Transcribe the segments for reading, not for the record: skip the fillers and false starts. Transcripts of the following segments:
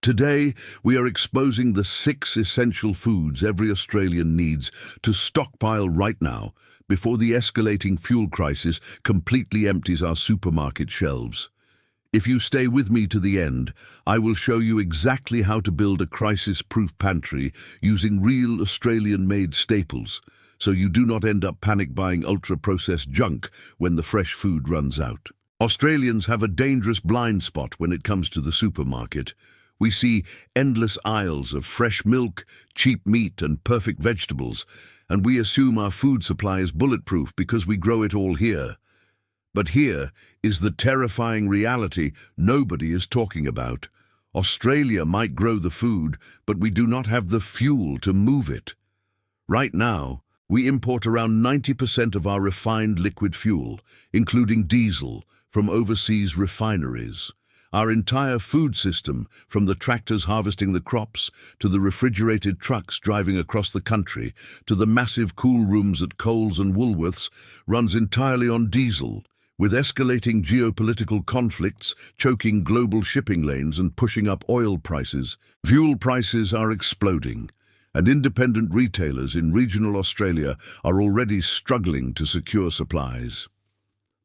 Today, we are exposing the 6 essential foods every Australian needs to stockpile right now before the escalating fuel crisis completely empties our supermarket shelves. If you stay with me to the end, I will show you exactly how to build a crisis-proof pantry using real Australian-made staples, so you do not end up panic buying ultra-processed junk when the fresh food runs out. Australians have a dangerous blind spot when it comes to the supermarket. We see endless aisles of fresh milk, cheap meat and perfect vegetables, and we assume our food supply is bulletproof because we grow it all here. But here is the terrifying reality nobody is talking about. Australia might grow the food, but we do not have the fuel to move it. Right now, we import around 90% of our refined liquid fuel, including diesel, from overseas refineries. Our entire food system, from the tractors harvesting the crops, to the refrigerated trucks driving across the country, to the massive cool rooms at Coles and Woolworths, runs entirely on diesel, with escalating geopolitical conflicts choking global shipping lanes and pushing up oil prices. Fuel prices are exploding, and independent retailers in regional Australia are already struggling to secure supplies.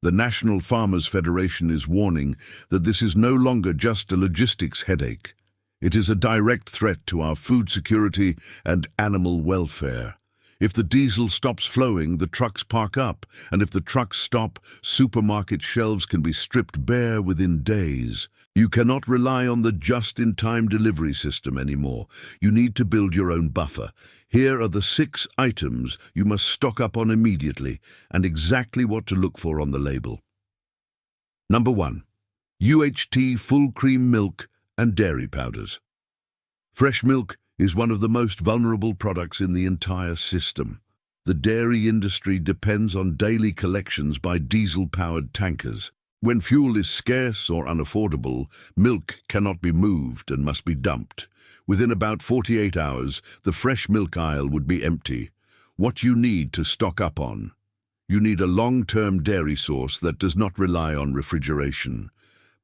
The National Farmers Federation is warning that this is no longer just a logistics headache. It is a direct threat to our food security and animal welfare. If the diesel stops flowing, the trucks park up, and if the trucks stop, supermarket shelves can be stripped bare within days. You cannot rely on the just-in-time delivery system anymore. You need to build your own buffer. Here are the 6 items you must stock up on immediately, and exactly what to look for on the label. Number 1. UHT full cream milk and dairy powders. Fresh milk is one of the most vulnerable products in the entire system. The dairy industry depends on daily collections by diesel-powered tankers. When fuel is scarce or unaffordable, milk cannot be moved and must be dumped. Within about 48 hours, the fresh milk aisle would be empty. What you need to stock up on? You need a long-term dairy source that does not rely on refrigeration.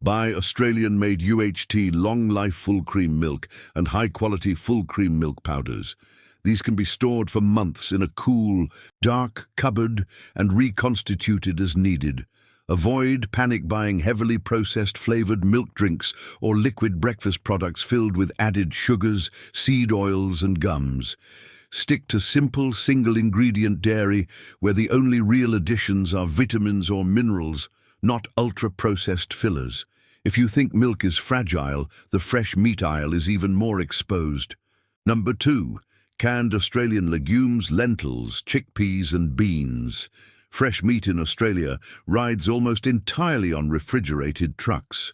Buy Australian-made UHT long-life full-cream milk and high-quality full-cream milk powders. These can be stored for months in a cool, dark cupboard and reconstituted as needed. Avoid panic buying heavily processed flavored milk drinks or liquid breakfast products filled with added sugars, seed oils and gums. Stick to simple single-ingredient dairy where the only real additions are vitamins or minerals, not ultra-processed fillers. If you think milk is fragile, the fresh meat aisle is even more exposed. Number 2. Canned Australian legumes, lentils, chickpeas and beans. Fresh meat in Australia rides almost entirely on refrigerated trucks.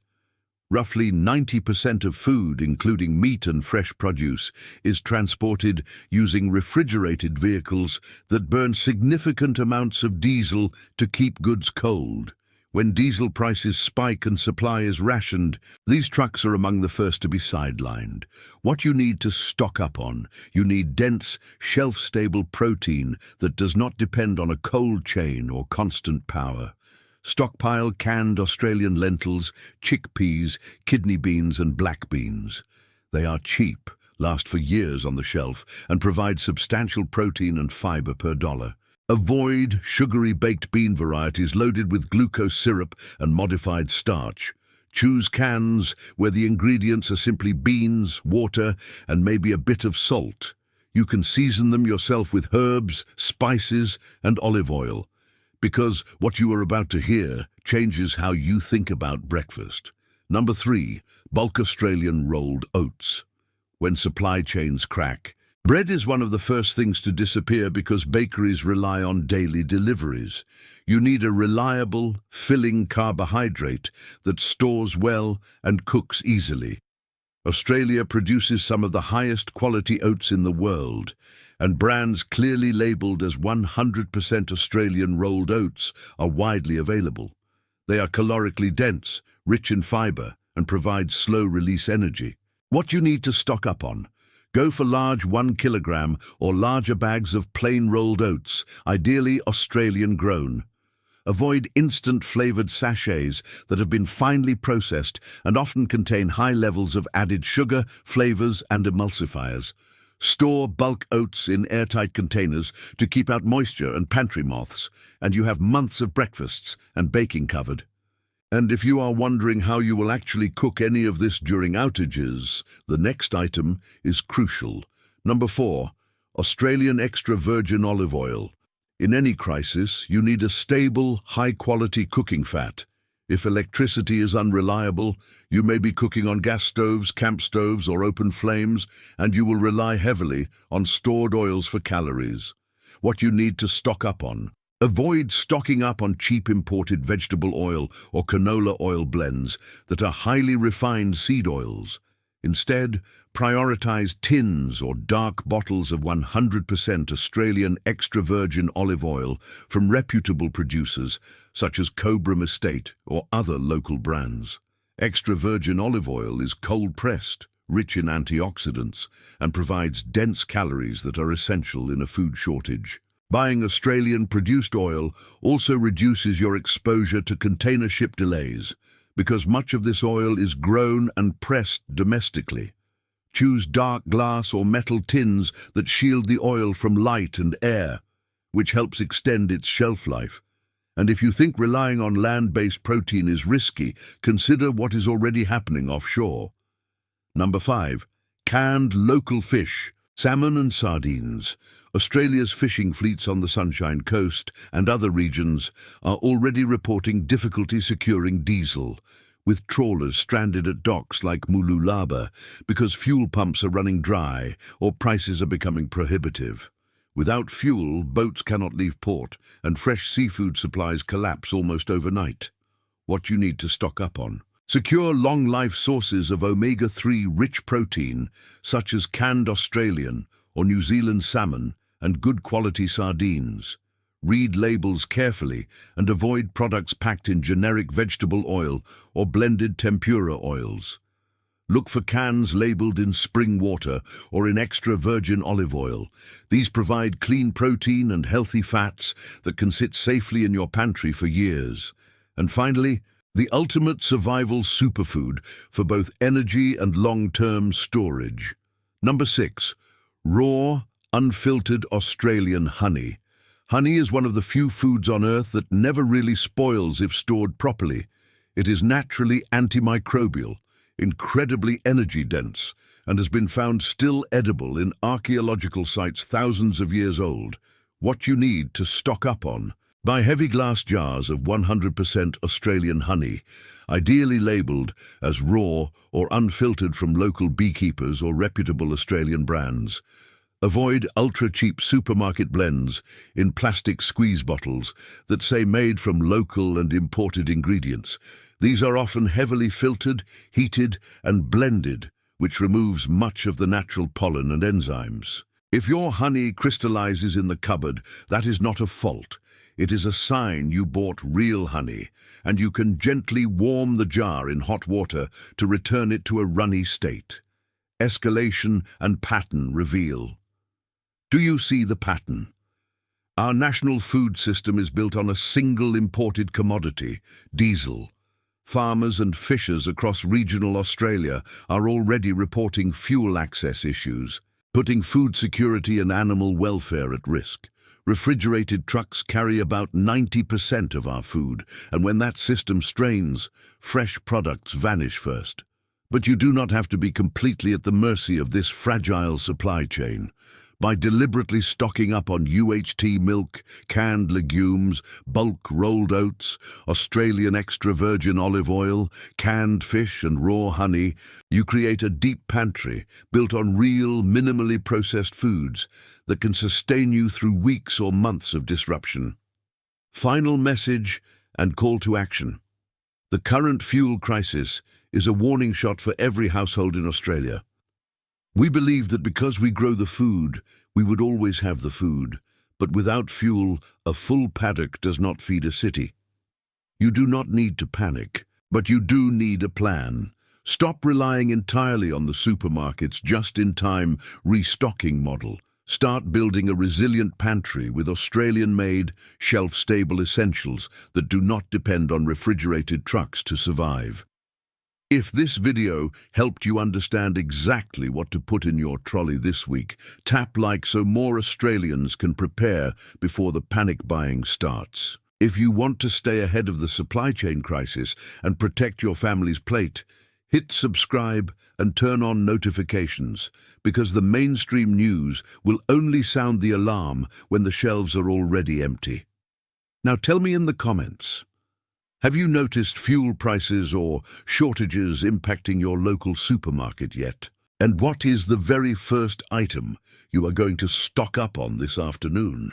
Roughly 90% of food, including meat and fresh produce, is transported using refrigerated vehicles that burn significant amounts of diesel to keep goods cold. When diesel prices spike and supply is rationed, these trucks are among the first to be sidelined. What you need to stock up on: you need dense, shelf-stable protein that does not depend on a cold chain or constant power. Stockpile canned Australian lentils, chickpeas, kidney beans and black beans. They are cheap, last for years on the shelf, and provide substantial protein and fiber per dollar. Avoid sugary baked bean varieties loaded with glucose syrup and modified starch. Choose cans where the ingredients are simply beans, water, and maybe a bit of salt. You can season them yourself with herbs, spices, and olive oil, because what you are about to hear changes how you think about breakfast. Number 3. Bulk Australian rolled oats. When supply chains crack, bread is one of the first things to disappear because bakeries rely on daily deliveries. You need a reliable, filling carbohydrate that stores well and cooks easily. Australia produces some of the highest quality oats in the world, and brands clearly labelled as 100% Australian rolled oats are widely available. They are calorically dense, rich in fibre, and provide slow-release energy. What you need to stock up on: go for large 1 kilogram or larger bags of plain rolled oats, ideally Australian grown. Avoid instant-flavored sachets that have been finely processed and often contain high levels of added sugar, flavors, and emulsifiers. Store bulk oats in airtight containers to keep out moisture and pantry moths, and you have months of breakfasts and baking covered. And if you are wondering how you will actually cook any of this during outages, the next item is crucial. Number 4, Australian extra virgin olive oil. In any crisis, you need a stable, high-quality cooking fat. If electricity is unreliable, you may be cooking on gas stoves, camp stoves, or open flames, and you will rely heavily on stored oils for calories. What you need to stock up on. Avoid stocking up on cheap imported vegetable oil or canola oil blends that are highly refined seed oils. Instead, prioritize tins or dark bottles of 100% Australian extra virgin olive oil from reputable producers such as Cobram Estate or other local brands. Extra virgin olive oil is cold-pressed, rich in antioxidants, and provides dense calories that are essential in a food shortage. Buying Australian-produced oil also reduces your exposure to container ship delays, because much of this oil is grown and pressed domestically. Choose dark glass or metal tins that shield the oil from light and air, which helps extend its shelf life. And if you think relying on land-based protein is risky, consider what is already happening offshore. Number 5, canned local fish, salmon and sardines. Australia's fishing fleets on the Sunshine Coast and other regions are already reporting difficulty securing diesel, with trawlers stranded at docks like Mululaba because fuel pumps are running dry or prices are becoming prohibitive. Without fuel, boats cannot leave port, and fresh seafood supplies collapse almost overnight. What you need to stock up on. Secure long-life sources of omega-3 rich protein, such as canned Australian or New Zealand salmon, and good quality sardines. Read labels carefully and avoid products packed in generic vegetable oil or blended tempura oils. Look for cans labeled in spring water or in extra virgin olive oil. These provide clean protein and healthy fats that can sit safely in your pantry for years. And finally, the ultimate survival superfood for both energy and long-term storage. Number 6, raw, unfiltered Australian honey. Honey is one of the few foods on Earth that never really spoils if stored properly. It is naturally antimicrobial, incredibly energy-dense, and has been found still edible in archaeological sites thousands of years old. What you need to stock up on. Buy heavy glass jars of 100% Australian honey, ideally labelled as raw or unfiltered from local beekeepers or reputable Australian brands. Avoid ultra-cheap supermarket blends in plastic squeeze bottles that say made from local and imported ingredients. These are often heavily filtered, heated, and blended, which removes much of the natural pollen and enzymes. If your honey crystallizes in the cupboard, that is not a fault. It is a sign you bought real honey, and you can gently warm the jar in hot water to return it to a runny state. Escalation and pattern reveal. Do you see the pattern? Our national food system is built on a single imported commodity, diesel. Farmers and fishers across regional Australia are already reporting fuel access issues, putting food security and animal welfare at risk. Refrigerated trucks carry about 90% of our food, and when that system strains, fresh products vanish first. But you do not have to be completely at the mercy of this fragile supply chain. By deliberately stocking up on UHT milk, canned legumes, bulk rolled oats, Australian extra virgin olive oil, canned fish and raw honey, you create a deep pantry built on real, minimally processed foods that can sustain you through weeks or months of disruption. Final message and call to action. The current fuel crisis is a warning shot for every household in Australia. We believe that because we grow the food, we would always have the food, but without fuel, a full paddock does not feed a city. You do not need to panic, but you do need a plan. Stop relying entirely on the supermarket's just-in-time restocking model. Start building a resilient pantry with Australian-made, shelf-stable essentials that do not depend on refrigerated trucks to survive. If this video helped you understand exactly what to put in your trolley this week, tap like so more Australians can prepare before the panic buying starts. If you want to stay ahead of the supply chain crisis and protect your family's plate, hit subscribe and turn on notifications, because the mainstream news will only sound the alarm when the shelves are already empty. Now tell me in the comments, have you noticed fuel prices or shortages impacting your local supermarket yet? And what is the very first item you are going to stock up on this afternoon?